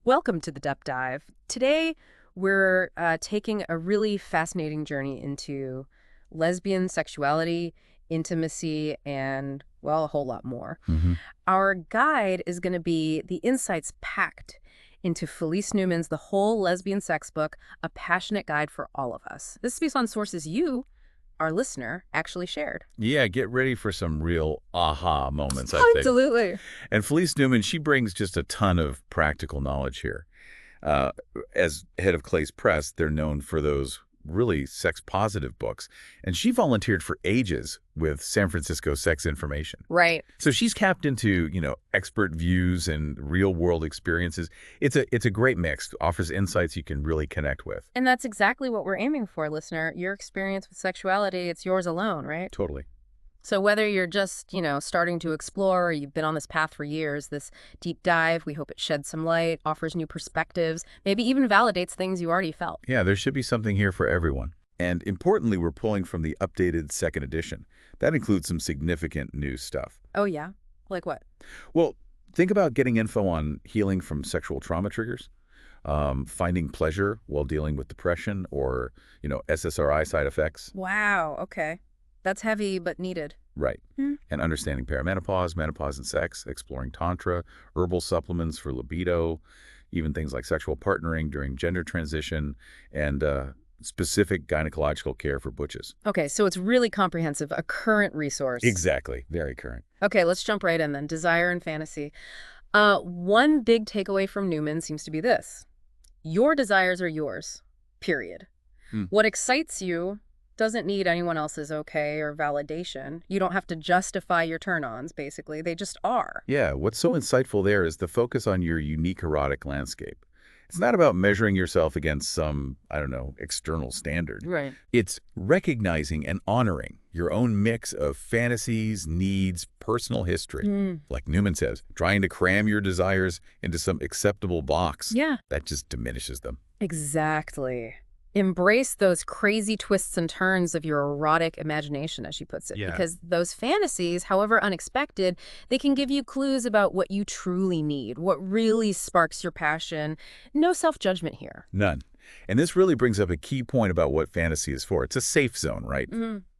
Welcome to the Depth Dive. Today, we're taking a really fascinating journey into lesbian sexuality, intimacy, and, well, a whole lot more. Hmm. Our guide is going to be the insights packed into Felice Newman's The Whole Lesbian Sex Book, a passionate guide for all of us. This is based on sources you, our listener, actually shared. Yeah, get ready for some real aha moments, I think. Absolutely. And Felice Newman, she brings just a ton of practical knowledge here. Uh, as head of Clay's Press, they're known for those really sex-positive books. And she volunteered for ages with San Francisco Sex Information. Right. So she's tapped into, expert views and real-world experiences. It's a great mix, offers insights you can really connect with. And that's exactly what we're aiming for, listener. Your experience with sexuality, it's yours alone, right? Totally. So whether you're just, starting to explore or you've been on this path for years, this deep dive, we hope it sheds some light, offers new perspectives, maybe even validates things you already felt. Yeah, there should be something here for everyone. And importantly, we're pulling from the updated second edition. That includes some significant new stuff. Oh, yeah? Like what? Well, think about getting info on healing from sexual trauma triggers, finding pleasure while dealing with depression or, SSRI side effects. Wow, okay. That's heavy but needed. Right. Hmm. And understanding perimenopause, menopause and sex, exploring tantra, herbal supplements for libido, even things like sexual partnering during gender transition, and specific gynecological care for butches. Okay, so it's really comprehensive, a current resource. Exactly. Very current. Okay, let's jump right in then. Desire and fantasy. One big takeaway from Newman seems to be this. Your desires are yours, period. Hmm. What excites you doesn't need anyone else's okay or validation. You don't have to justify your turn-ons, basically. They just are. Yeah, what's so insightful there is the focus on your unique erotic landscape. It's not about measuring yourself against some, external standard. Right. It's recognizing and honoring your own mix of fantasies, needs, personal history. Like Newman says, trying to cram your desires into some acceptable box. Yeah. That just diminishes them. Exactly. Embrace those crazy twists and turns of your erotic imagination, as she puts it, Yeah. because those fantasies, however unexpected, they can give you clues about what you truly need, what really sparks your passion. No self-judgment here. None. And this really brings up a key point about what fantasy is for. It's a safe zone, right?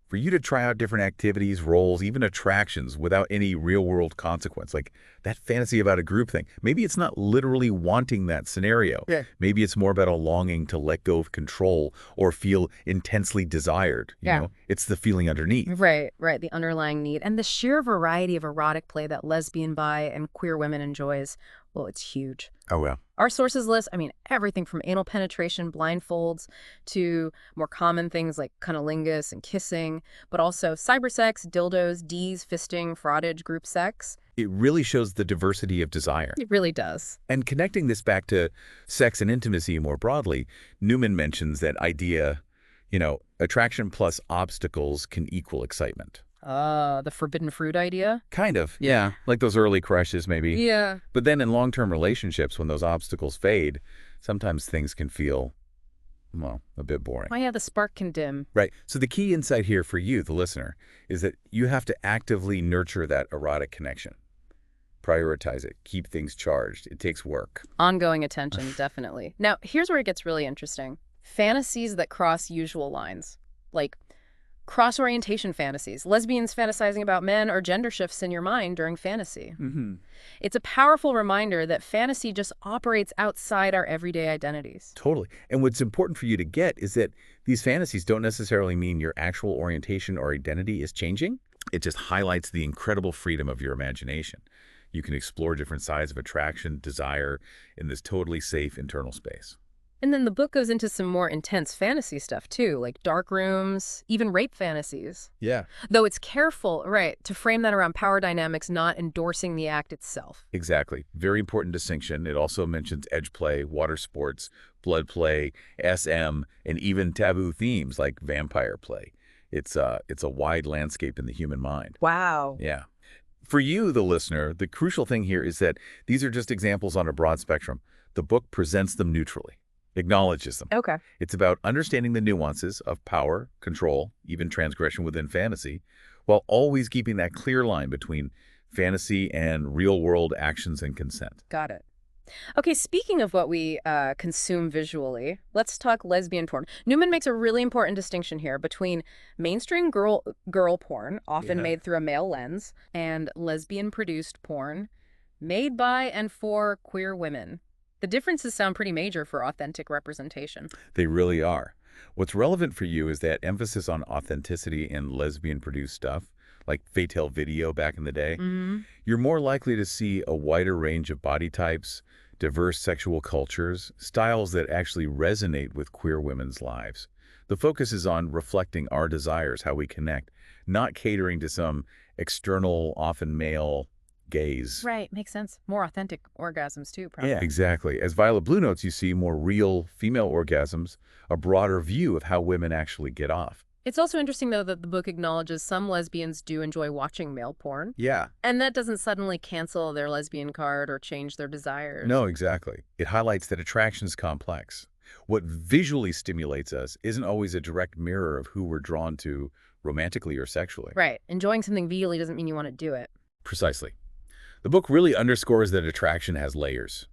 For you to try out different activities, roles, even attractions without any real-world consequence. Like that fantasy about a group thing. Maybe it's not literally wanting that scenario. Yeah. Maybe it's more about a longing to let go of control or feel intensely desired. You know? It's the feeling underneath. Right, the underlying need. And the sheer variety of erotic play that lesbian, bi, and queer women enjoys, well, it's huge. Oh, well. Our sources list, everything from anal penetration, blindfolds, to more common things like cunnilingus and kissing, but also cybersex, dildos, Ds, fisting, frottage, group sex. It really shows the diversity of desire. It really does. And connecting this back to sex and intimacy more broadly, Newman mentions that idea, attraction plus obstacles can equal excitement. The forbidden fruit idea? Kind of, yeah. Like those early crushes, maybe. Yeah. But then in long-term relationships, when those obstacles fade, sometimes things can feel, well, a bit boring. Oh, yeah, the spark can dim. Right. So the key insight here for you, the listener, is that you have to actively nurture that erotic connection. Prioritize it. Keep things charged. It takes work. Ongoing attention, definitely. Now, here's where it gets really interesting. Fantasies that cross usual lines, like cross-orientation fantasies, lesbians fantasizing about men, or gender shifts in your mind during fantasy. It's a powerful reminder that fantasy just operates outside our everyday identities. Totally. And what's important for you to get is that these fantasies don't necessarily mean your actual orientation or identity is changing. It just highlights the incredible freedom of your imagination. You can explore different sides of attraction, desire in this totally safe internal space. And then the book goes into some more intense fantasy stuff, too, like dark rooms, even rape fantasies. Yeah. Though it's careful, right, to frame that around power dynamics, not endorsing the act itself. Exactly. Very important distinction. It also mentions edge play, water sports, blood play, SM, and even taboo themes like vampire play. It's a wide landscape in the human mind. Wow. Yeah. For you, the listener, the crucial thing here is that these are just examples on a broad spectrum. The book presents them neutrally, acknowledges them. Okay. It's about understanding the nuances of power, control, even transgression within fantasy, while always keeping that clear line between fantasy and real-world actions and consent. Got it. Okay, speaking of what we consume visually, let's talk lesbian porn. Newman makes a really important distinction here between mainstream girl porn, often Yeah. made through a male lens, and lesbian-produced porn, made by and for queer women. The differences sound pretty major for authentic representation. They really are. What's relevant for you is that emphasis on authenticity in lesbian-produced stuff, like Fatal Video back in the day. Mm, You're more likely to see a wider range of body types, diverse sexual cultures, styles that actually resonate with queer women's lives. The focus is on reflecting our desires, how we connect, not catering to some external, often male gaze. right, makes sense. More authentic orgasms too, Yeah, probably. exactly. As Violet Blue notes, you see more real female orgasms, a broader view of how women actually get off. It's also interesting, though, that the book acknowledges some lesbians do enjoy watching male porn, Yeah. and that doesn't suddenly cancel their lesbian card or change their desires. No, exactly. It highlights that attraction is complex. What visually stimulates us isn't always a direct mirror of who we're drawn to romantically or sexually. Right. Enjoying something visually doesn't mean you want to do it. Precisely. The book really underscores that attraction has layers.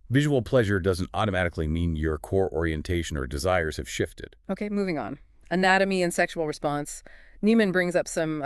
Visual pleasure doesn't automatically mean your core orientation or desires have shifted. Okay, moving on. Anatomy and sexual response. Neiman brings up some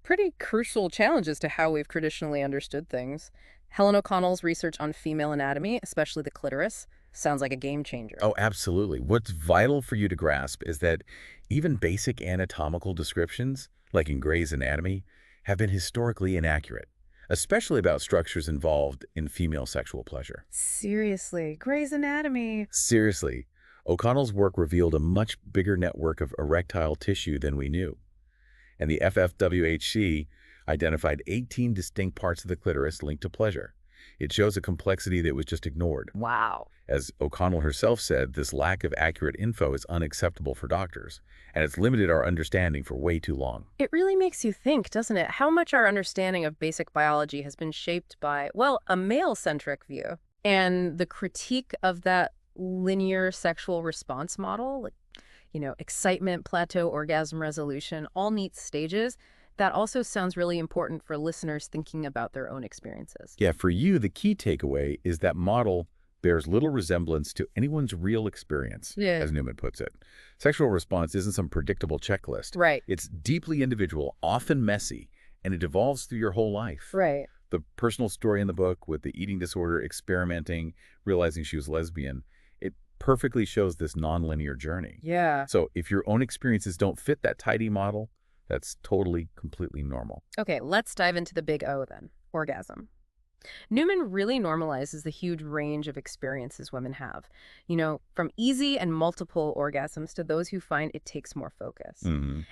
pretty crucial challenges to how we've traditionally understood things. Helen O'Connell's research on female anatomy, especially the clitoris, sounds like a game changer. Oh, absolutely. What's vital for you to grasp is that even basic anatomical descriptions, like in Gray's Anatomy, have been historically inaccurate, especially about structures involved in female sexual pleasure. Seriously, Gray's Anatomy. Seriously, O'Connell's work revealed a much bigger network of erectile tissue than we knew, and the FFWHC identified 18 distinct parts of the clitoris linked to pleasure. It shows a complexity that was just ignored. Wow. As O'Connell herself said, this lack of accurate info is unacceptable for doctors, and it's limited our understanding for way too long. It really makes you think, doesn't it, how much our understanding of basic biology has been shaped by, well, a male-centric view. And the critique of that linear sexual response model, like, excitement, plateau, orgasm, resolution, all neat stages, that also sounds really important for listeners thinking about their own experiences. Yeah, for you, the key takeaway is that model bears little resemblance to anyone's real experience, Yeah. as Newman puts it. Sexual response isn't some predictable checklist. Right. It's deeply individual, often messy, and it evolves through your whole life. Right. The personal story in the book with the eating disorder, experimenting, realizing she was lesbian, it perfectly shows this nonlinear journey. Yeah. So if your own experiences don't fit that tidy model, that's totally, completely normal. Okay, let's dive into the big O then, orgasm. Newman really normalizes the huge range of experiences women have, from easy and multiple orgasms to those who find it takes more focus.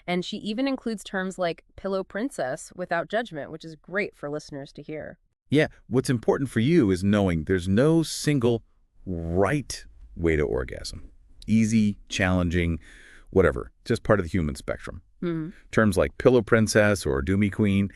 And she even includes terms like pillow princess without judgment, which is great for listeners to hear. Yeah, what's important for you is knowing there's no single right way to orgasm. Easy, challenging, whatever, just part of the human spectrum. Terms like pillow princess or doomy queen,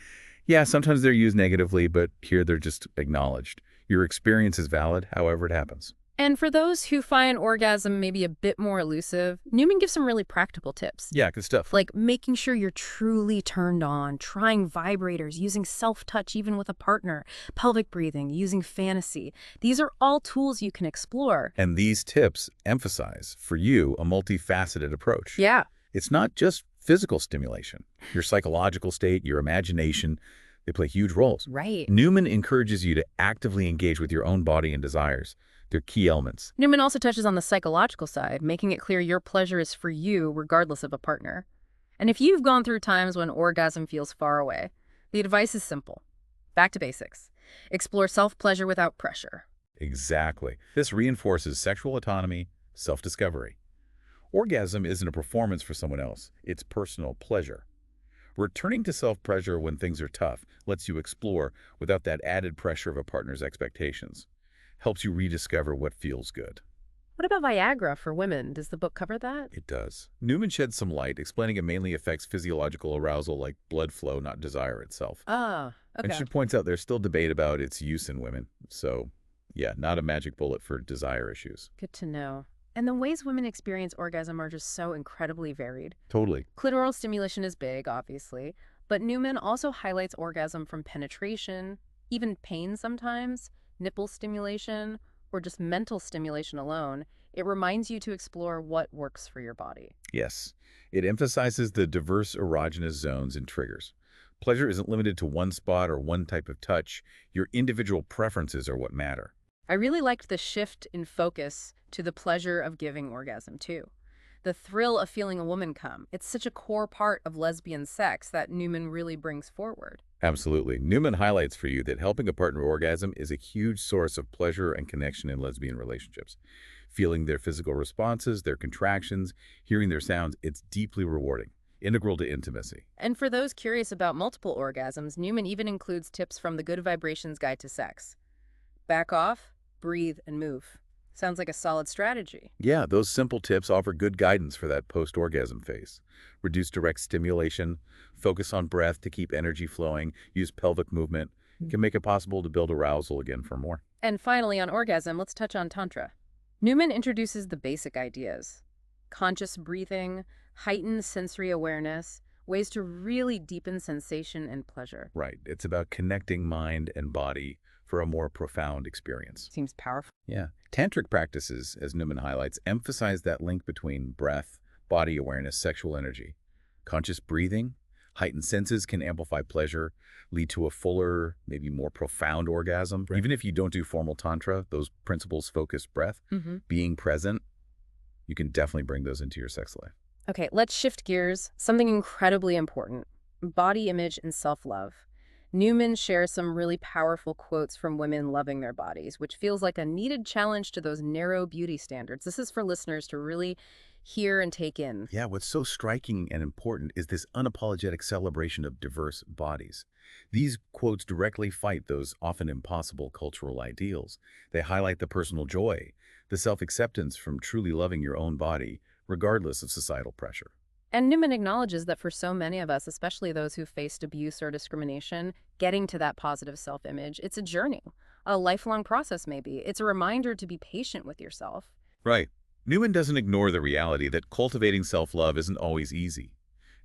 yeah, sometimes they're used negatively, but here they're just acknowledged. Your experience is valid, however it happens. And for those who find orgasm maybe a bit more elusive, Newman gives some really practical tips. Yeah, good stuff. Like making sure you're truly turned on, trying vibrators, using self-touch even with a partner, pelvic breathing, using fantasy. These are all tools you can explore. And these tips emphasize, for you, a multifaceted approach. Yeah. It's not just physical stimulation. Your psychological state, your imagination, they play huge roles. Right. Newman encourages you to actively engage with your own body and desires. They're key elements. Newman also touches on the psychological side, making it clear your pleasure is for you regardless of a partner. And if you've gone through times when orgasm feels far away, the advice is simple. Back to basics. Explore self-pleasure without pressure. Exactly. This reinforces sexual autonomy, self-discovery. Orgasm isn't a performance for someone else. It's personal pleasure. Returning to self-pleasure when things are tough lets you explore without that added pressure of a partner's expectations. Helps you rediscover what feels good. What about Viagra for women? Does the book cover that? It does. Newman sheds some light, explaining it mainly affects physiological arousal like blood flow, not desire itself. Ah, And okay. she points out there's still debate about its use in women. So, yeah, not a magic bullet for desire issues. Good to know. And the ways women experience orgasm are just so incredibly varied. Totally. Clitoral stimulation is big, obviously, but Newman also highlights orgasm from penetration, even pain sometimes, nipple stimulation, or just mental stimulation alone, it reminds you to explore what works for your body. Yes, it emphasizes the diverse erogenous zones and triggers. Pleasure isn't limited to one spot or one type of touch. Your individual preferences are what matter. I really liked the shift in focus to the pleasure of giving orgasm, too. The thrill of feeling a woman come. It's such a core part of lesbian sex that Newman really brings forward. Absolutely. Newman highlights for you that helping a partner orgasm is a huge source of pleasure and connection in lesbian relationships. Feeling their physical responses, their contractions, hearing their sounds, it's deeply rewarding, integral to intimacy. And for those curious about multiple orgasms, Newman even includes tips from the Good Vibrations Guide to Sex. Back off, breathe, and move. Sounds like a solid strategy. Yeah, those simple tips offer good guidance for that post-orgasm phase. Reduce direct stimulation, focus on breath to keep energy flowing, use pelvic movement, can make it possible to build arousal again for more. And finally, on orgasm, let's touch on Tantra. Newman introduces the basic ideas: conscious breathing, heightened sensory awareness, ways to really deepen sensation and pleasure. Right. It's about connecting mind and body for a more profound experience. Seems powerful. Yeah. Tantric practices, as Newman highlights, emphasize that link between breath, body awareness, sexual energy. Conscious breathing, heightened senses can amplify pleasure, lead to a fuller, maybe more profound orgasm. Right. Even if you don't do formal tantra, those principles focus breath, being present, you can definitely bring those into your sex life. Okay, let's shift gears. Something incredibly important: body image and self-love. Newman shares some really powerful quotes from women loving their bodies, which feels like a needed challenge to those narrow beauty standards. This is for listeners to really hear and take in. Yeah, what's so striking and important is this unapologetic celebration of diverse bodies. These quotes directly fight those often impossible cultural ideals. They highlight the personal joy, the self-acceptance from truly loving your own body, regardless of societal pressure. And Newman acknowledges that for so many of us, especially those who faced abuse or discrimination, getting to that positive self-image, it's a journey, a lifelong process maybe. It's a reminder to be patient with yourself. Right. Newman doesn't ignore the reality that cultivating self-love isn't always easy,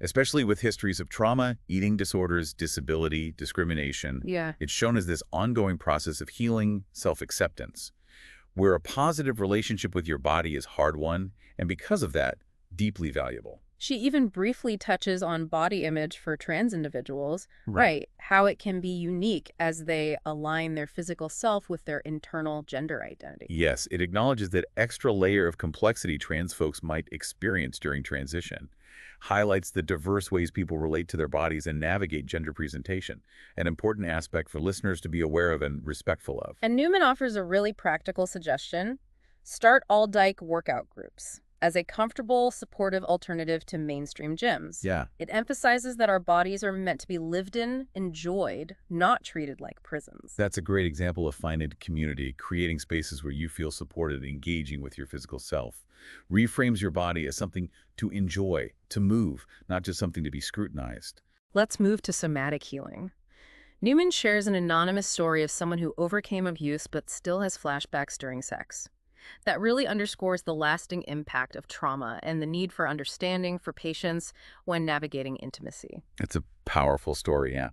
especially with histories of trauma, eating disorders, disability, discrimination. Yeah. It's shown as this ongoing process of healing, self-acceptance, where a positive relationship with your body is hard-won, and because of that, deeply valuable. She even briefly touches on body image for trans individuals, Right. right? How it can be unique as they align their physical self with their internal gender identity. Yes, it acknowledges that extra layer of complexity trans folks might experience during transition, highlights the diverse ways people relate to their bodies and navigate gender presentation, an important aspect for listeners to be aware of and respectful of. And Newman offers a really practical suggestion: start all dyke workout groups as a comfortable, supportive alternative to mainstream gyms. Yeah, It emphasizes that our bodies are meant to be lived in, enjoyed, not treated like prisons. that's a great example of finding community, creating spaces where you feel supported, engaging with your physical self. Reframes your body as something to enjoy, to move, not just something to be scrutinized. Let's move to somatic healing. Newman shares an anonymous story of someone who overcame abuse but still has flashbacks during sex. That really underscores the lasting impact of trauma and the need for understanding, for patience, when navigating intimacy. It's a powerful story, yeah.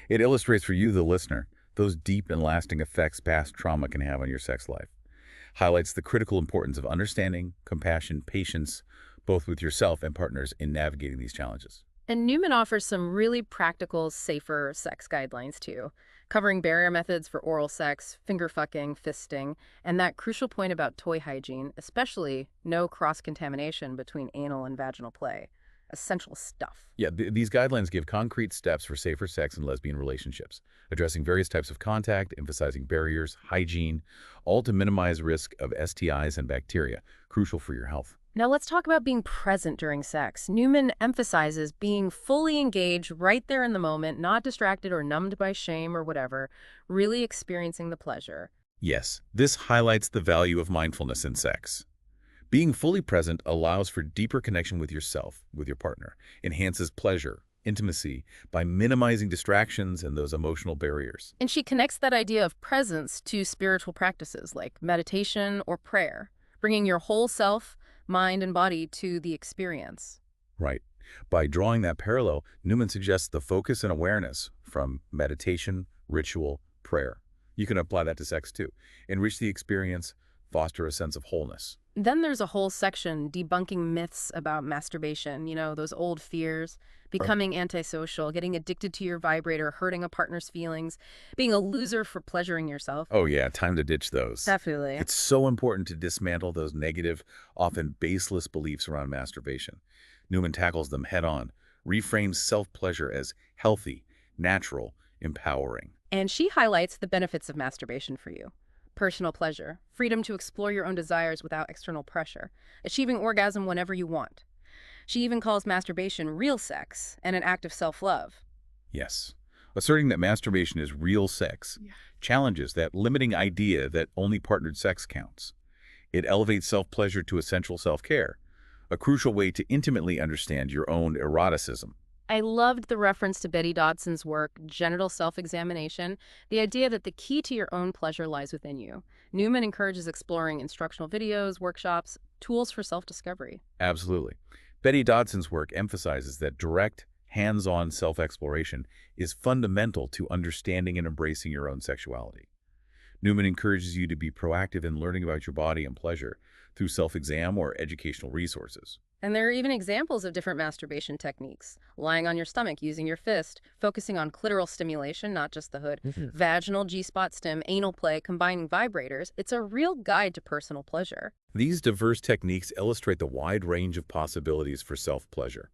It illustrates for you, the listener, those deep and lasting effects past trauma can have on your sex life. Highlights the critical importance of understanding, compassion, patience, both with yourself and partners in navigating these challenges. And Newman offers some really practical, safer sex guidelines too, covering barrier methods for oral sex, finger fucking, fisting, and that crucial point about toy hygiene, especially no cross-contamination between anal and vaginal play. Essential stuff. Yeah, these guidelines give concrete steps for safer sex in lesbian relationships, addressing various types of contact, emphasizing barriers, hygiene, all to minimize risk of STIs and bacteria, crucial for your health. Now let's talk about being present during sex. Newman emphasizes being fully engaged right there in the moment, not distracted or numbed by shame or whatever, really experiencing the pleasure. Yes, this highlights the value of mindfulness in sex. Being fully present allows for deeper connection with yourself, with your partner, enhances pleasure, intimacy, by minimizing distractions and those emotional barriers. And she connects that idea of presence to spiritual practices like meditation or prayer, bringing your whole self, mind and body to the experience. Right. By drawing that parallel, Newman suggests the focus and awareness from meditation, ritual, prayer. You can apply that to sex too. Enrich the experience, foster a sense of wholeness. Then there's a whole section debunking myths about masturbation, those old fears, Right. becoming antisocial, getting addicted to your vibrator, hurting a partner's feelings, being a loser for pleasuring yourself. Oh yeah, time to ditch those. Definitely. It's so important to dismantle those negative, often baseless beliefs around masturbation. Newman tackles them head on, reframes self-pleasure as healthy, natural, empowering. And she highlights the benefits of masturbation for you. Personal pleasure, freedom to explore your own desires without external pressure, achieving orgasm whenever you want. She even calls masturbation real sex and an act of self-love. Yes. Asserting that masturbation is real sex challenges that limiting idea that only partnered sex counts. It elevates self-pleasure to essential self-care, a crucial way to intimately understand your own eroticism. I loved the reference to Betty Dodson's work, Genital Self-Examination, the idea that the key to your own pleasure lies within you. Newman encourages exploring instructional videos, workshops, tools for self-discovery. Absolutely. Betty Dodson's work emphasizes that direct, hands-on self-exploration is fundamental to understanding and embracing your own sexuality. Newman encourages you to be proactive in learning about your body and pleasure through self-exam or educational resources. And there are even examples of different masturbation techniques. Lying on your stomach using your fist, focusing on clitoral stimulation, not just the hood, vaginal G-spot stim, anal play, combining vibrators. It's a real guide to personal pleasure. These diverse techniques illustrate the wide range of possibilities for self-pleasure.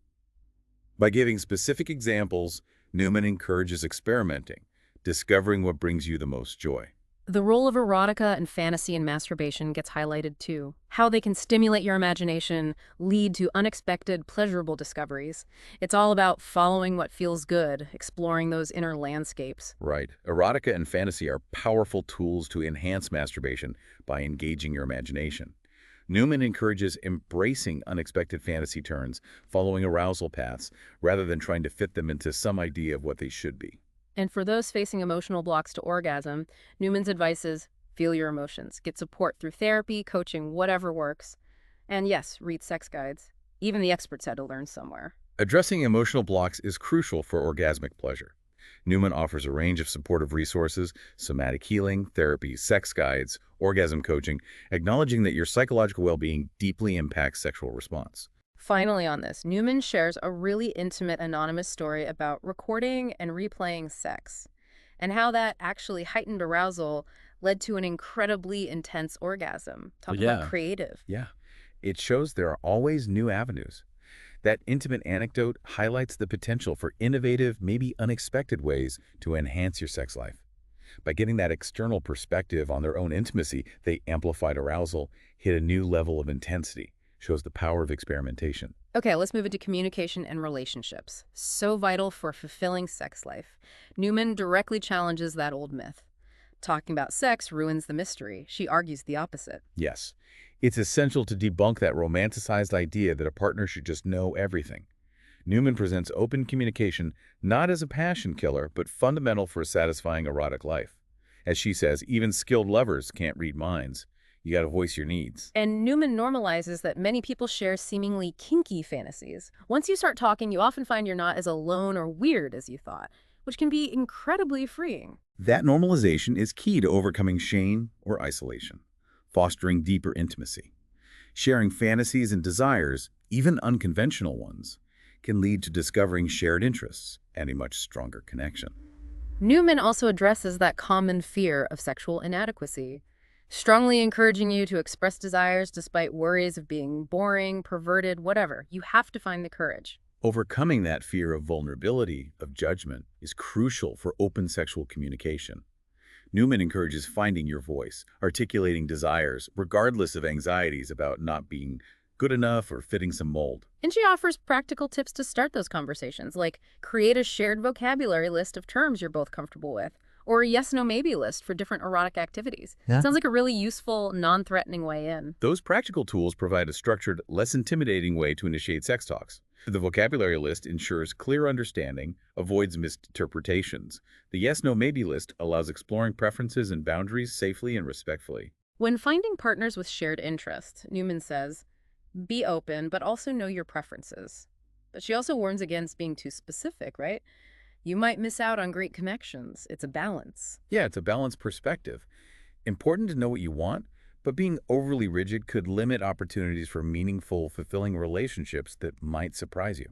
By giving specific examples, Newman encourages experimenting, discovering what brings you the most joy. The role of erotica and fantasy in masturbation gets highlighted too. How they can stimulate your imagination, lead to unexpected, pleasurable discoveries. It's all about following what feels good, exploring those inner landscapes. Right. Erotica and fantasy are powerful tools to enhance masturbation by engaging your imagination. Newman encourages embracing unexpected fantasy turns, following arousal paths, rather than trying to fit them into some idea of what they should be. And for those facing emotional blocks to orgasm, Newman's advice is feel your emotions, get support through therapy, coaching, whatever works. And yes, read sex guides. Even the experts had to learn somewhere. Addressing emotional blocks is crucial for orgasmic pleasure. Newman offers a range of supportive resources, somatic healing, therapy, sex guides, orgasm coaching, acknowledging that your psychological well-being deeply impacts sexual response. Finally on this, Newman shares a really intimate anonymous story about recording and replaying sex, and how that actually heightened arousal led to an incredibly intense orgasm. Talk about creative. Yeah. It shows there are always new avenues. That intimate anecdote highlights the potential for innovative, maybe unexpected ways to enhance your sex life. By getting that external perspective on their own intimacy, they amplified arousal, hit a new level of intensity, shows the power of experimentation. Okay, let's move into communication and relationships. So vital for fulfilling sex life. Newman directly challenges that old myth. Talking about sex ruins the mystery. She argues the opposite. Yes, it's essential to debunk that romanticized idea that a partner should just know everything. Newman presents open communication not as a passion killer, but fundamental for a satisfying erotic life. As she says, even skilled lovers can't read minds. You got to voice your needs. And Newman normalizes that many people share seemingly kinky fantasies. Once you start talking, you often find you're not as alone or weird as you thought, which can be incredibly freeing. That normalization is key to overcoming shame or isolation, fostering deeper intimacy. Sharing fantasies and desires, even unconventional ones, can lead to discovering shared interests and a much stronger connection. Newman also addresses that common fear of sexual inadequacy, strongly encouraging you to express desires despite worries of being boring, perverted, whatever. You have to find the courage. Overcoming that fear of vulnerability, of judgment, is crucial for open sexual communication. Newman encourages finding your voice, articulating desires, regardless of anxieties about not being good enough or fitting some mold. And she offers practical tips to start those conversations, like create a shared vocabulary list of terms you're both comfortable with, or a yes-no-maybe list for different erotic activities. Yeah. Sounds like a really useful, non-threatening way in. Those practical tools provide a structured, less intimidating way to initiate sex talks. The vocabulary list ensures clear understanding, avoids misinterpretations. The yes-no-maybe list allows exploring preferences and boundaries safely and respectfully. When finding partners with shared interests, Newman says, be open, but also know your preferences. But she also warns against being too specific, right? You might miss out on great connections. It's a balance. Yeah, it's a balanced perspective. Important to know what you want, but being overly rigid could limit opportunities for meaningful, fulfilling relationships that might surprise you.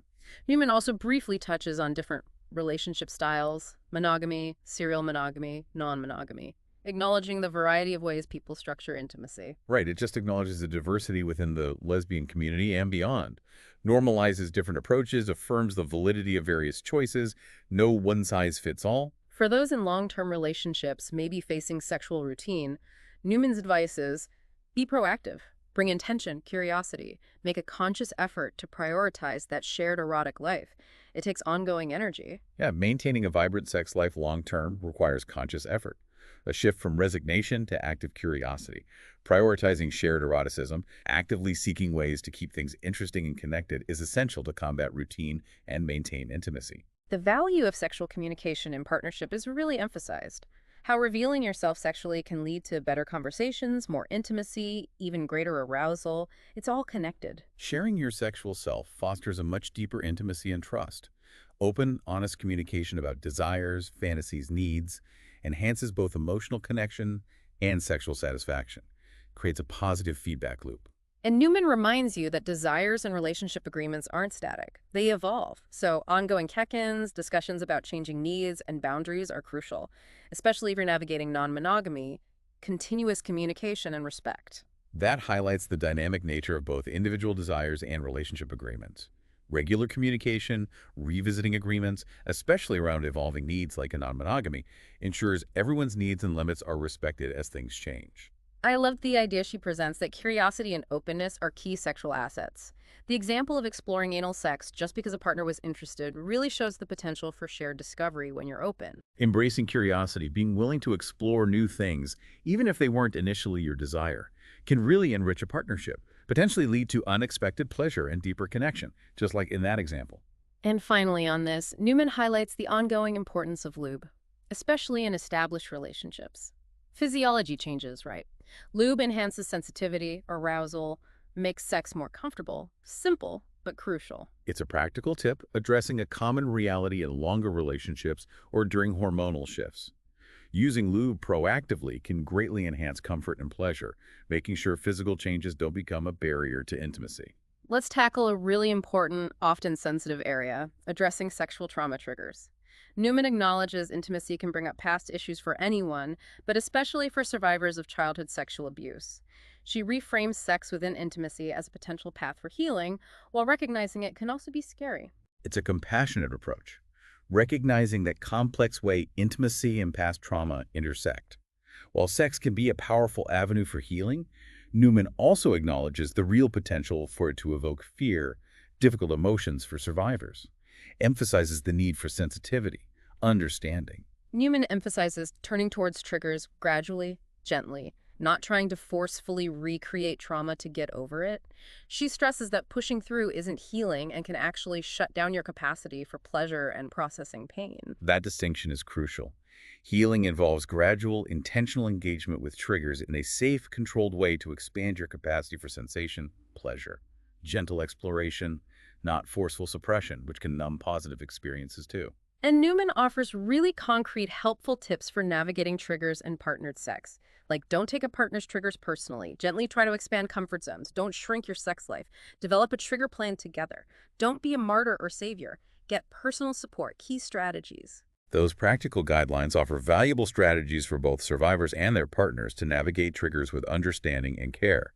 Newman also briefly touches on different relationship styles, monogamy, serial monogamy, non-monogamy, acknowledging the variety of ways people structure intimacy. Right, it just acknowledges the diversity within the lesbian community and beyond, normalizes different approaches, affirms the validity of various choices, no one-size-fits-all. For those in long-term relationships, maybe facing sexual routine, Newman's advice is be proactive, bring intention, curiosity, make a conscious effort to prioritize that shared erotic life. It takes ongoing energy. Yeah, maintaining a vibrant sex life long-term requires conscious effort, a shift from resignation to active curiosity. Prioritizing shared eroticism, actively seeking ways to keep things interesting and connected is essential to combat routine and maintain intimacy. The value of sexual communication in partnership is really emphasized. How revealing yourself sexually can lead to better conversations, more intimacy, even greater arousal. It's all connected. Sharing your sexual self fosters a much deeper intimacy and trust. Open, honest communication about desires, fantasies, needs enhances both emotional connection and sexual satisfaction, creates a positive feedback loop. And Newman reminds you that desires and relationship agreements aren't static. They evolve. So ongoing check-ins, discussions about changing needs and boundaries are crucial, especially if you're navigating non-monogamy, continuous communication and respect. That highlights the dynamic nature of both individual desires and relationship agreements. Regular communication, revisiting agreements, especially around evolving needs like a non-monogamy, ensures everyone's needs and limits are respected as things change. I loved the idea she presents that curiosity and openness are key sexual assets. The example of exploring anal sex just because a partner was interested really shows the potential for shared discovery when you're open. Embracing curiosity, being willing to explore new things, even if they weren't initially your desire, can really enrich a partnership, potentially lead to unexpected pleasure and deeper connection, just like in that example. And finally on this, Newman highlights the ongoing importance of lube, especially in established relationships. Physiology changes, right? Lube enhances sensitivity, arousal, makes sex more comfortable, simple, but crucial. It's a practical tip addressing a common reality in longer relationships or during hormonal shifts. Using lube proactively can greatly enhance comfort and pleasure, making sure physical changes don't become a barrier to intimacy. Let's tackle a really important, often sensitive area, addressing sexual trauma triggers. Newman acknowledges intimacy can bring up past issues for anyone, but especially for survivors of childhood sexual abuse. She reframes sex within intimacy as a potential path for healing, while recognizing it can also be scary. It's a compassionate approach, recognizing that complex way intimacy and past trauma intersect. While sex can be a powerful avenue for healing, Newman also acknowledges the real potential for it to evoke fear, difficult emotions for survivors, emphasizes the need for sensitivity, understanding. Newman emphasizes turning towards triggers gradually, gently, not trying to forcefully recreate trauma to get over it. She stresses that pushing through isn't healing and can actually shut down your capacity for pleasure and processing pain. That distinction is crucial. Healing involves gradual, intentional engagement with triggers in a safe, controlled way to expand your capacity for sensation, pleasure. Gentle exploration, not forceful suppression, which can numb positive experiences too. And Newman offers really concrete, helpful tips for navigating triggers in partnered sex. Like, don't take a partner's triggers personally. Gently try to expand comfort zones. Don't shrink your sex life. Develop a trigger plan together. Don't be a martyr or savior. Get personal support. Key strategies. Those practical guidelines offer valuable strategies for both survivors and their partners to navigate triggers with understanding and care.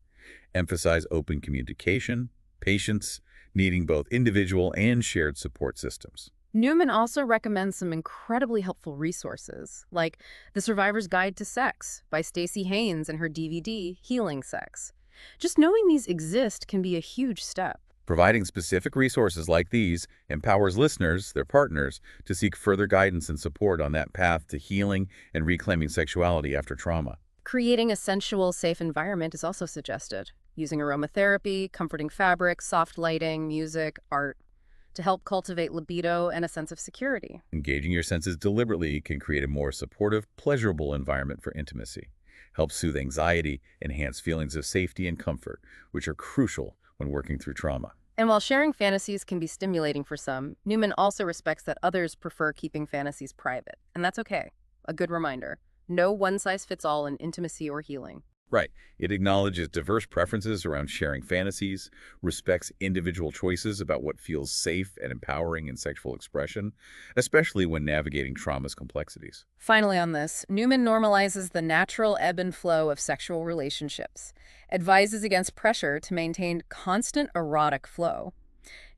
Emphasize open communication, patience, needing both individual and shared support systems. Newman also recommends some incredibly helpful resources, like The Survivor's Guide to Sex by Stacey Haynes and her DVD, Healing Sex. Just knowing these exist can be a huge step. Providing specific resources like these empowers listeners, their partners, to seek further guidance and support on that path to healing and reclaiming sexuality after trauma. Creating a sensual, safe environment is also suggested, using aromatherapy, comforting fabrics, soft lighting, music, art, to help cultivate libido and a sense of security. Engaging your senses deliberately can create a more supportive, pleasurable environment for intimacy, help soothe anxiety, enhance feelings of safety and comfort, which are crucial when working through trauma. And while sharing fantasies can be stimulating for some, Newman also respects that others prefer keeping fantasies private. And that's okay. A good reminder. No one-size-fits-all in intimacy or healing. Right. It acknowledges diverse preferences around sharing fantasies, respects individual choices about what feels safe and empowering in sexual expression, especially when navigating trauma's complexities. Finally on this, Newman normalizes the natural ebb and flow of sexual relationships, advises against pressure to maintain constant erotic flow.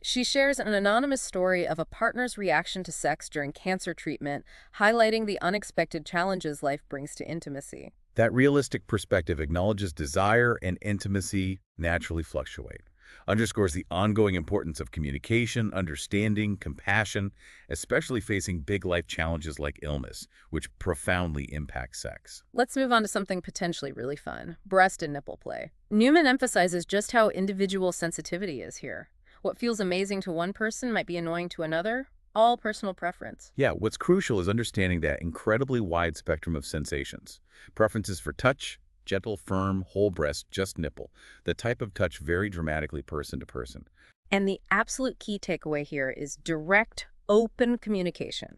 She shares an anonymous story of a partner's reaction to sex during cancer treatment, highlighting the unexpected challenges life brings to intimacy. That realistic perspective acknowledges desire and intimacy naturally fluctuate, underscores the ongoing importance of communication, understanding, compassion, especially facing big life challenges like illness, which profoundly impact sex. Let's move on to something potentially really fun, breast and nipple play. Newman emphasizes just how individual sensitivity is here. What feels amazing to one person might be annoying to another, all personal preference. Yeah, what's crucial is understanding that incredibly wide spectrum of sensations. Preferences for touch, gentle, firm, whole breast, just nipple. The type of touch vary dramatically person to person. And the absolute key takeaway here is direct, open communication.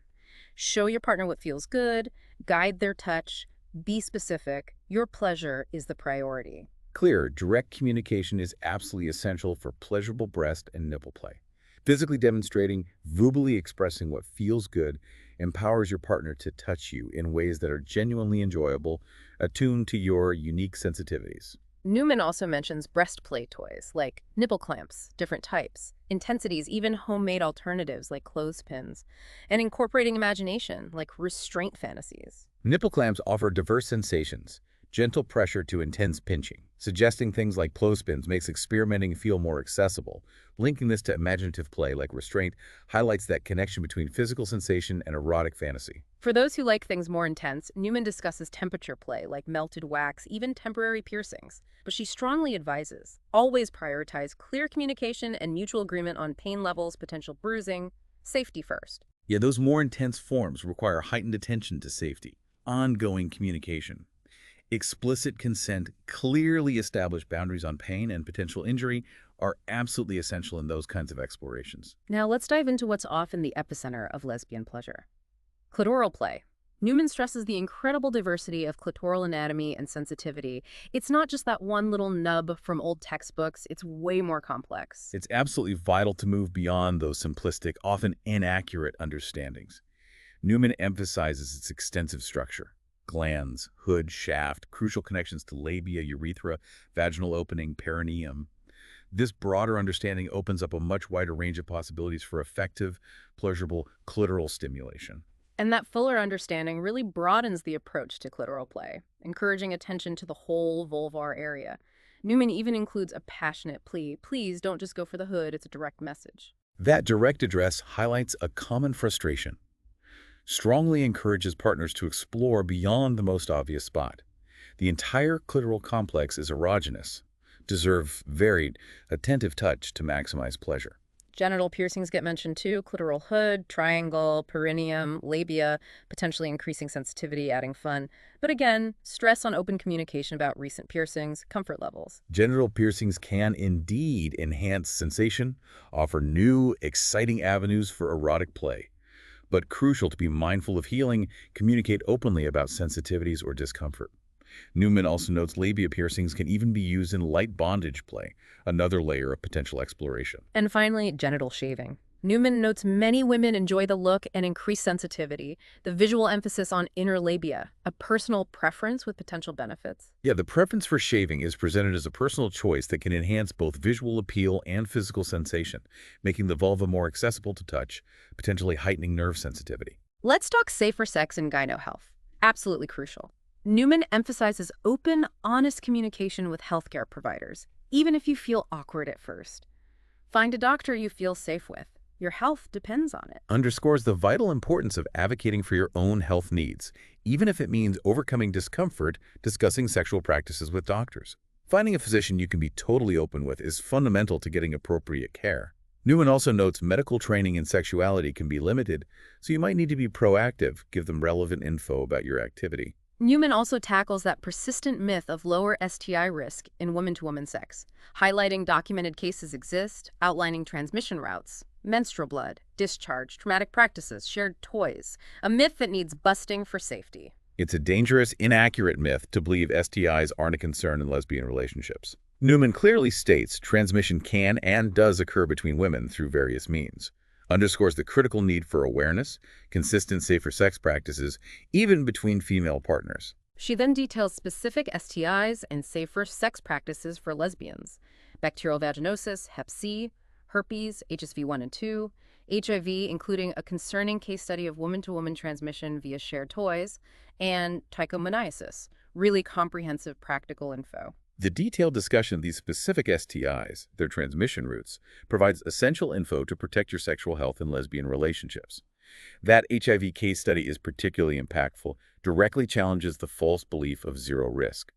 Show your partner what feels good, guide their touch, be specific. Your pleasure is the priority. Clear, direct communication is absolutely essential for pleasurable breast and nipple play. Physically demonstrating, verbally expressing what feels good empowers your partner to touch you in ways that are genuinely enjoyable, attuned to your unique sensitivities. Newman also mentions breast play toys like nipple clamps, different types, intensities, even homemade alternatives like clothespins, and incorporating imagination like restraint fantasies. Nipple clamps offer diverse sensations, gentle pressure to intense pinching. Suggesting things like clothespins makes experimenting feel more accessible. Linking this to imaginative play like restraint highlights that connection between physical sensation and erotic fantasy. For those who like things more intense, Newman discusses temperature play like melted wax, even temporary piercings. But she strongly advises, always prioritize clear communication and mutual agreement on pain levels, potential bruising, safety first. Yeah, those more intense forms require heightened attention to safety, ongoing communication. Explicit consent, clearly established boundaries on pain and potential injury are absolutely essential in those kinds of explorations. Now let's dive into what's often the epicenter of lesbian pleasure. Clitoral play. Newman stresses the incredible diversity of clitoral anatomy and sensitivity. It's not just that one little nub from old textbooks, it's way more complex. It's absolutely vital to move beyond those simplistic, often inaccurate understandings. Newman emphasizes its extensive structure. Glands, hood, shaft, crucial connections to labia, urethra, vaginal opening, perineum. This broader understanding opens up a much wider range of possibilities for effective, pleasurable clitoral stimulation. And that fuller understanding really broadens the approach to clitoral play, encouraging attention to the whole vulvar area. Newman even includes a passionate plea, please don't just go for the hood, it's a direct message. That direct address highlights a common frustration. Strongly encourages partners to explore beyond the most obvious spot. The entire clitoral complex is erogenous, deserve varied, attentive touch to maximize pleasure. Genital piercings get mentioned too, clitoral hood, triangle, perineum, labia, potentially increasing sensitivity, adding fun. But again, stress on open communication about recent piercings, comfort levels. Genital piercings can indeed enhance sensation, offer new, exciting avenues for erotic play. But crucial to be mindful of healing, communicate openly about sensitivities or discomfort. Newman also notes labia piercings can even be used in light bondage play, another layer of potential exploration. And finally, genital shaving. Newman notes many women enjoy the look and increased sensitivity, the visual emphasis on inner labia, a personal preference with potential benefits. Yeah, the preference for shaving is presented as a personal choice that can enhance both visual appeal and physical sensation, making the vulva more accessible to touch, potentially heightening nerve sensitivity. Let's talk safer sex and gyno health. Absolutely crucial. Newman emphasizes open, honest communication with healthcare providers, even if you feel awkward at first. Find a doctor you feel safe with. Your health depends on it. Underscores the vital importance of advocating for your own health needs, even if it means overcoming discomfort discussing sexual practices with doctors. Finding a physician you can be totally open with is fundamental to getting appropriate care. Newman also notes medical training in sexuality can be limited, so you might need to be proactive, give them relevant info about your activity. Newman also tackles that persistent myth of lower STI risk in woman-to-woman sex, highlighting documented cases exist, outlining transmission routes, menstrual blood, discharge, traumatic practices, shared toys, a myth that needs busting for safety. It's a dangerous, inaccurate myth to believe STIs aren't a concern in lesbian relationships. Newman clearly states transmission can and does occur between women through various means, underscores the critical need for awareness, consistent safer sex practices, even between female partners. She then details specific STIs and safer sex practices for lesbians: bacterial vaginosis, Hep C, herpes, HSV 1 and 2, HIV, including a concerning case study of woman-to-woman transmission via shared toys, and trichomoniasis. Really comprehensive practical info. The detailed discussion of these specific STIs, their transmission routes, provides essential info to protect your sexual health in lesbian relationships. That HIV case study is particularly impactful, directly challenges the false belief of zero risk.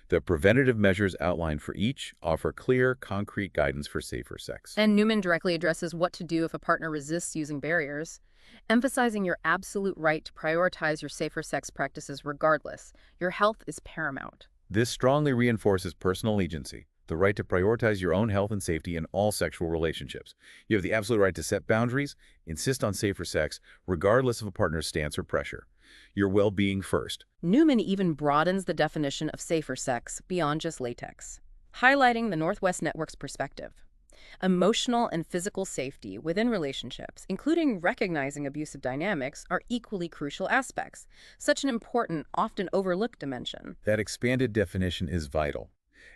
The preventative measures outlined for each offer clear, concrete guidance for safer sex. And Newman directly addresses what to do if a partner resists using barriers, emphasizing your absolute right to prioritize your safer sex practices regardless. Your health is paramount. This strongly reinforces personal agency, the right to prioritize your own health and safety in all sexual relationships. You have the absolute right to set boundaries, insist on safer sex, regardless of a partner's stance or pressure. Your well-being first. Newman even broadens the definition of safer sex beyond just latex, highlighting the Northwest Network's perspective. Emotional and physical safety within relationships, including recognizing abusive dynamics, are equally crucial aspects, such an important, often overlooked dimension. That expanded definition is vital.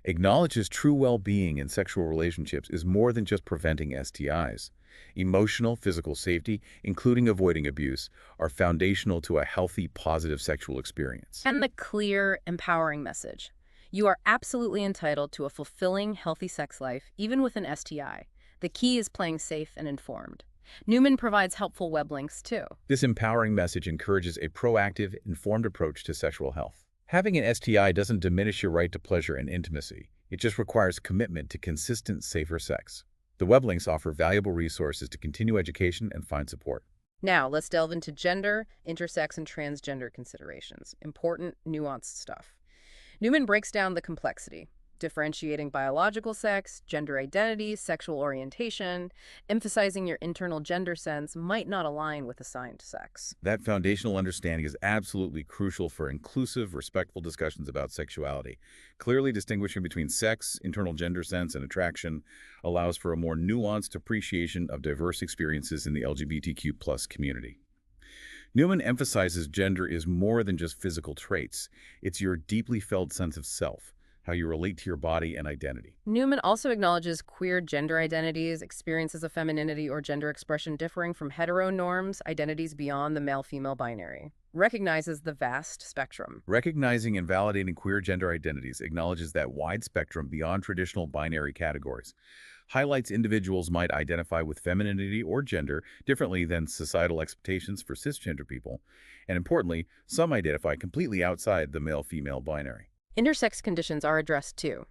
Acknowledges true well-being in sexual relationships is more than just preventing STIs. Emotional, physical safety, including avoiding abuse, are foundational to a healthy, positive sexual experience. And the clear, empowering message: you are absolutely entitled to a fulfilling, healthy sex life, even with an STI. The key is playing safe and informed. Newman provides helpful web links, too. This empowering message encourages a proactive, informed approach to sexual health. Having an STI doesn't diminish your right to pleasure and intimacy. It just requires commitment to consistent, safer sex. The web links offer valuable resources to continue education and find support. Now, let's delve into gender, intersex, and transgender considerations. Important, nuanced stuff. Newman breaks down the complexity, differentiating biological sex, gender identity, sexual orientation, emphasizing your internal gender sense might not align with assigned sex. That foundational understanding is absolutely crucial for inclusive, respectful discussions about sexuality. Clearly distinguishing between sex, internal gender sense, and attraction allows for a more nuanced appreciation of diverse experiences in the LGBTQ+ community. Newman emphasizes gender is more than just physical traits. It's your deeply felt sense of self, how you relate to your body and identity. Newman also acknowledges queer gender identities, experiences of femininity or gender expression differing from hetero norms, identities beyond the male-female binary. Recognizes the vast spectrum. Recognizing and validating queer gender identities acknowledges that wide spectrum beyond traditional binary categories. Highlights individuals might identify with femininity or gender differently than societal expectations for cisgender people. And importantly, some identify completely outside the male-female binary. Intersex conditions are addressed too,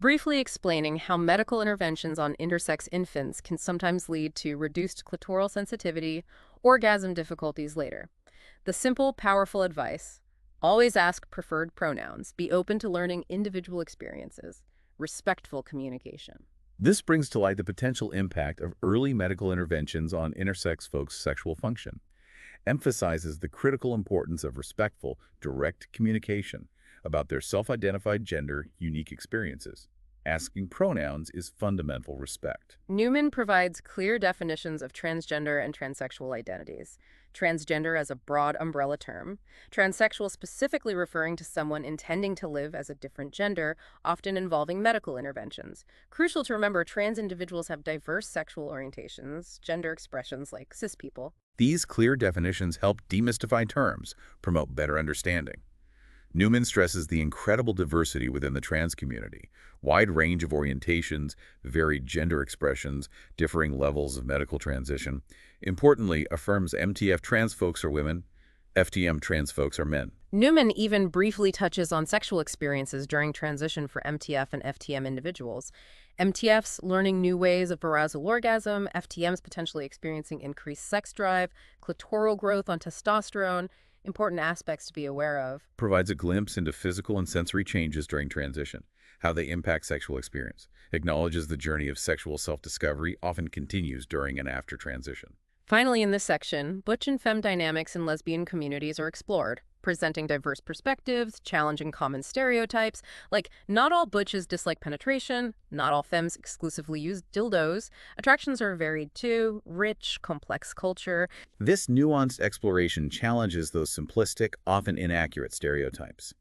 briefly explaining how medical interventions on intersex infants can sometimes lead to reduced clitoral sensitivity, orgasm difficulties later. The simple, powerful advice: always ask preferred pronouns, be open to learning individual experiences, respectful communication. This brings to light the potential impact of early medical interventions on intersex folks' sexual function, emphasizes the critical importance of respectful, direct communication about their self-identified gender, unique experiences. Asking pronouns is fundamental respect. Newman provides clear definitions of transgender and transsexual identities. Transgender as a broad umbrella term, transsexual specifically referring to someone intending to live as a different gender, often involving medical interventions. Crucial to remember, trans individuals have diverse sexual orientations, gender expressions like cis people. These clear definitions help demystify terms, promote better understanding. Newman stresses the incredible diversity within the trans community, wide range of orientations, varied gender expressions, differing levels of medical transition. Importantly, affirms MTF trans folks are women, FTM trans folks are men. Newman even briefly touches on sexual experiences during transition for MTF and FTM individuals. MTFs learning new ways of arousal orgasm, FTMs potentially experiencing increased sex drive, clitoral growth on testosterone. important aspects to be aware of. Provides a glimpse into physical and sensory changes during transition, how they impact sexual experience. Acknowledges the journey of sexual self-discovery often continues during and after transition. Finally, in this section, butch and femme dynamics in lesbian communities are explored, presenting diverse perspectives, challenging common stereotypes, like not all butches dislike penetration, not all femmes exclusively use dildos. Attractions are varied too, rich, complex culture. This nuanced exploration challenges those simplistic, often inaccurate stereotypes.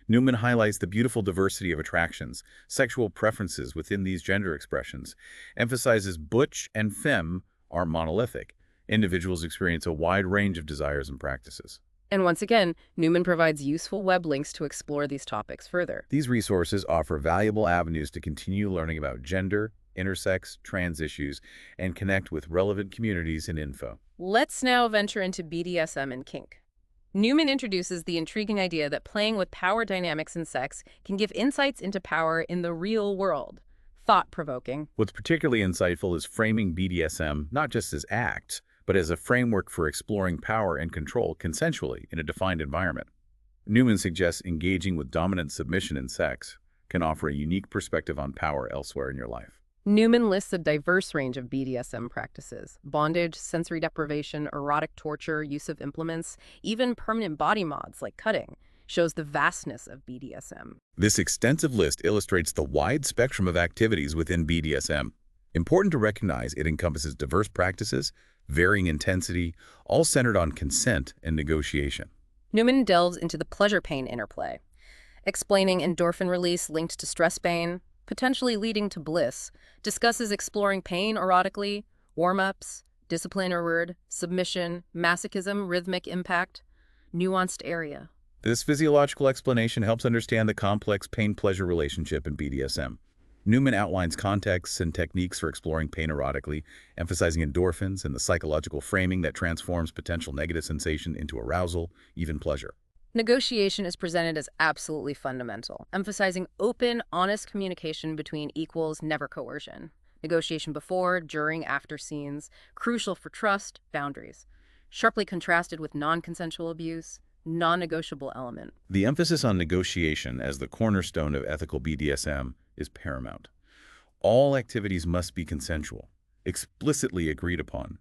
Newman highlights the beautiful diversity of attractions, sexual preferences within these gender expressions, emphasizes butch and femme are monolithic. Individuals experience a wide range of desires and practices. And once again, Newman provides useful web links to explore these topics further. These resources offer valuable avenues to continue learning about gender, intersex, trans issues, and connect with relevant communities and info. Let's now venture into BDSM and kink. Newman introduces the intriguing idea that playing with power dynamics in sex can give insights into power in the real world. Thought-provoking. What's particularly insightful is framing BDSM not just as acts, but as a framework for exploring power and control consensually in a defined environment. Newman suggests engaging with dominant submission in sex can offer a unique perspective on power elsewhere in your life. Newman lists a diverse range of BDSM practices: bondage, sensory deprivation, erotic torture, use of implements, even permanent body mods like cutting, shows the vastness of BDSM. This extensive list illustrates the wide spectrum of activities within BDSM. Important to recognize it encompasses diverse practices, varying intensity, all centered on consent and negotiation. Newman delves into the pleasure-pain interplay, explaining endorphin release linked to stress pain, potentially leading to bliss, discusses exploring pain erotically, warm-ups, discipline or word, submission, masochism, rhythmic impact, nuanced area. This physiological explanation helps understand the complex pain-pleasure relationship in BDSM. Newman outlines contexts and techniques for exploring pain erotically, emphasizing endorphins and the psychological framing that transforms potential negative sensation into arousal, even pleasure. Negotiation is presented as absolutely fundamental, emphasizing open, honest communication between equals, never coercion. Negotiation before, during, after scenes, crucial for trust, boundaries. Sharply contrasted with non-consensual abuse, non-negotiable element. The emphasis on negotiation as the cornerstone of ethical BDSM is paramount. All activities must be consensual, explicitly agreed upon.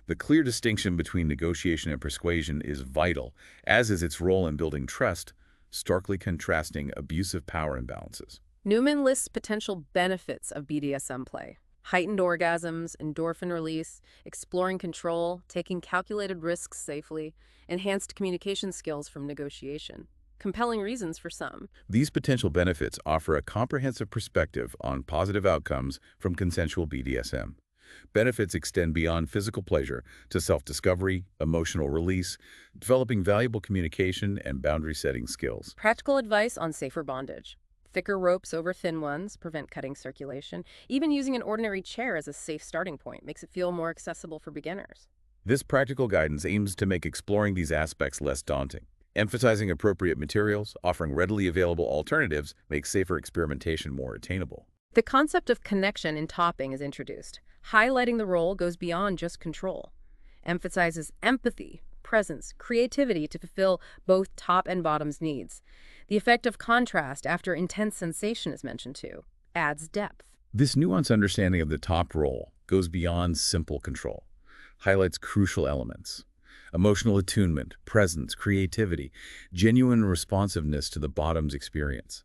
The clear distinction between negotiation and persuasion is vital, as is its role in building trust, starkly contrasting abusive power imbalances. Newman lists potential benefits of BDSM play: heightened orgasms, endorphin release, exploring control, taking calculated risks safely, enhanced communication skills from negotiation. Compelling reasons for some. These potential benefits offer a comprehensive perspective on positive outcomes from consensual BDSM. Benefits extend beyond physical pleasure to self-discovery, emotional release, developing valuable communication and boundary-setting skills. Practical advice on safer bondage. Thicker ropes over thin ones prevent cutting circulation. Even using an ordinary chair as a safe starting point makes it feel more accessible for beginners. This practical guidance aims to make exploring these aspects less daunting. Emphasizing appropriate materials, offering readily available alternatives, makes safer experimentation more attainable. The concept of connection in topping is introduced, highlighting the role goes beyond just control. Emphasizes empathy, presence, creativity to fulfill both top and bottom's needs. The effect of contrast after intense sensation is mentioned too. Adds depth. This nuanced understanding of the top role goes beyond simple control, highlights crucial elements. Emotional attunement, presence, creativity, genuine responsiveness to the bottom's experience.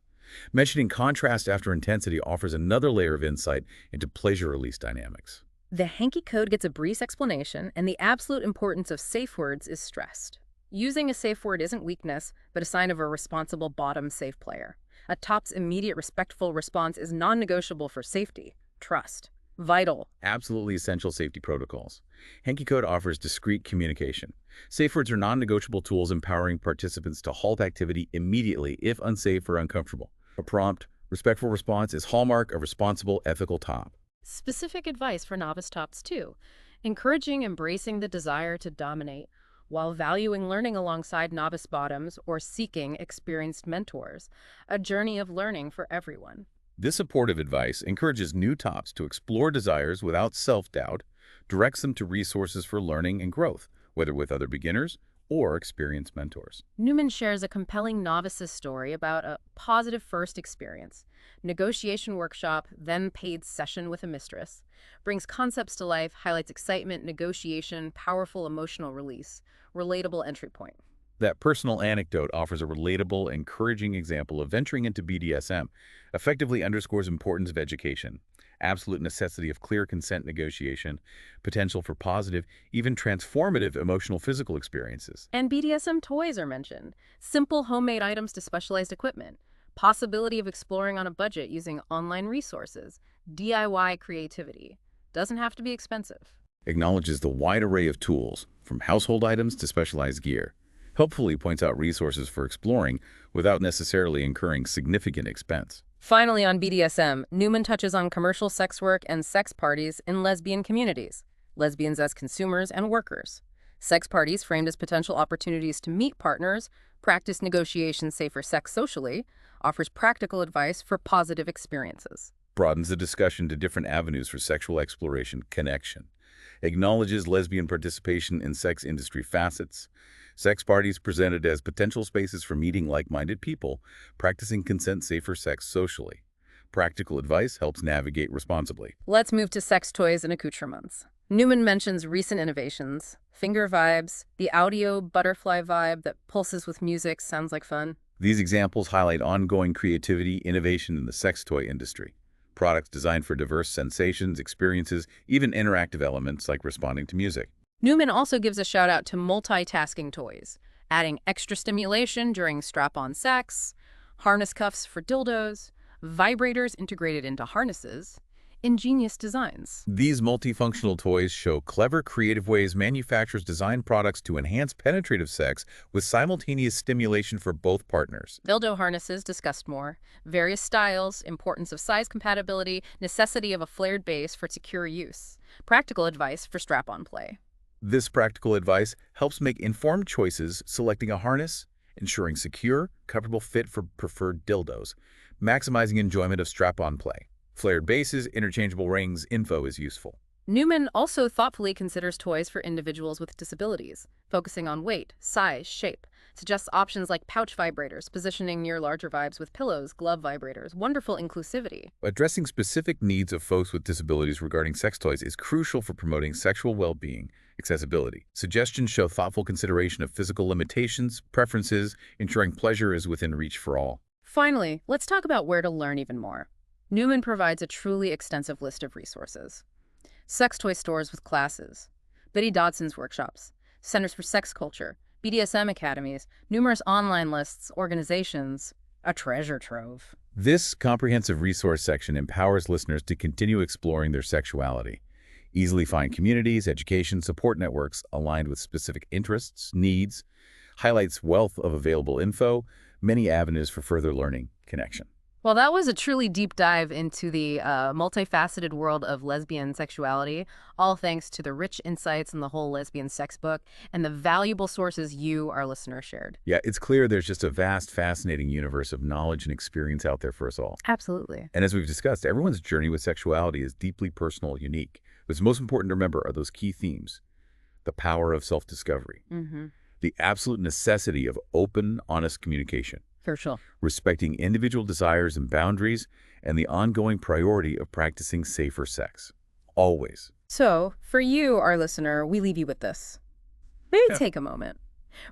Mentioning contrast after intensity offers another layer of insight into pleasure release dynamics. The hanky code gets a brief explanation, and the absolute importance of safe words is stressed. Using a safe word isn't weakness, but a sign of a responsible bottom safe player. A top's immediate respectful response is non-negotiable for safety, trust. Vital. Absolutely essential safety protocols. Hanky Code offers discreet communication. Safe words are non-negotiable tools empowering participants to halt activity immediately if unsafe or uncomfortable. A prompt, respectful response is hallmark of responsible, ethical top. Specific advice for novice tops too. Encouraging embracing the desire to dominate, while valuing learning alongside novice bottoms or seeking experienced mentors. A journey of learning for everyone. This supportive advice encourages new tops to explore desires without self-doubt, directs them to resources for learning and growth, whether with other beginners or experienced mentors. Newman shares a compelling novice's story about a positive first experience. Negotiation workshop, then paid session with a mistress. Brings concepts to life, highlights excitement, negotiation, powerful emotional release. Relatable entry point. That personal anecdote offers a relatable, encouraging example of venturing into BDSM, effectively underscores importance of education, absolute necessity of clear consent negotiation, potential for positive, even transformative emotional physical experiences. And BDSM toys are mentioned. Simple homemade items to specialized equipment. Possibility of exploring on a budget using online resources. DIY creativity. Doesn't have to be expensive. Acknowledges the wide array of tools, from household items to specialized gear. Helpfully points out resources for exploring without necessarily incurring significant expense. Finally, on BDSM, Newman touches on commercial sex work and sex parties in lesbian communities, lesbians as consumers and workers. Sex parties framed as potential opportunities to meet partners, practice negotiation safer sex socially, offers practical advice for positive experiences. Broadens the discussion to different avenues for sexual exploration connection. Acknowledges lesbian participation in sex industry facets. Sex parties presented as potential spaces for meeting like-minded people, practicing consent-safer sex socially. Practical advice helps navigate responsibly. Let's move to sex toys and accoutrements. Newman mentions recent innovations, finger vibes, the audio butterfly vibe that pulses with music, sounds like fun. These examples highlight ongoing creativity, innovation in the sex toy industry. Products designed for diverse sensations, experiences, even interactive elements like responding to music. Newman also gives a shout out to multitasking toys, adding extra stimulation during strap-on sex, harness cuffs for dildos, vibrators integrated into harnesses, ingenious designs. These multifunctional toys show clever, creative ways manufacturers design products to enhance penetrative sex with simultaneous stimulation for both partners. Dildo harnesses discussed more, various styles, importance of size compatibility, necessity of a flared base for secure use, practical advice for strap-on play. This practical advice helps make informed choices, selecting a harness, ensuring secure, comfortable fit for preferred dildos, maximizing enjoyment of strap-on play. Flared bases, interchangeable rings, info is useful. Newman also thoughtfully considers toys for individuals with disabilities, focusing on weight, size, shape. Suggests options like pouch vibrators, positioning near larger vibes with pillows, glove vibrators, wonderful inclusivity. Addressing specific needs of folks with disabilities regarding sex toys is crucial for promoting sexual well-being. Accessibility. Suggestions show thoughtful consideration of physical limitations, preferences, ensuring pleasure is within reach for all. Finally, let's talk about where to learn even more. Newman provides a truly extensive list of resources. Sex toy stores with classes, Biddy Dodson's workshops, Centers for Sex Culture, BDSM academies, numerous online lists, organizations, a treasure trove. This comprehensive resource section empowers listeners to continue exploring their sexuality. Easily find communities, education, support networks aligned with specific interests, needs, highlights wealth of available info, many avenues for further learning, connection. Well, that was a truly deep dive into the multifaceted world of lesbian sexuality, all thanks to the rich insights in the Whole Lesbian Sex Book and the valuable sources you, our listener, shared. Yeah, it's clear there's just a vast, fascinating universe of knowledge and experience out there for us all. Absolutely. And as we've discussed, everyone's journey with sexuality is deeply personal, unique. What's most important to remember are those key themes: the power of self-discovery, the absolute necessity of open, honest communication, For sure. respecting individual desires and boundaries, and the ongoing priority of practicing safer sex. Always. So, for you, our listener, we leave you with this. Maybe take a moment.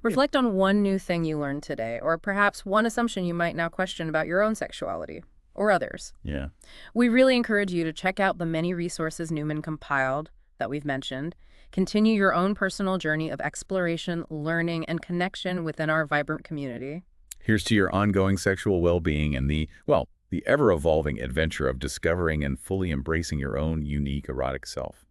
Reflect on one new thing you learned today, or perhaps one assumption you might now question about your own sexuality, or others. Yeah. We really encourage you to check out the many resources Newman compiled that we've mentioned. Continue your own personal journey of exploration, learning, and connection within our vibrant community. Here's to your ongoing sexual well-being and the ever-evolving adventure of discovering and fully embracing your own unique erotic self.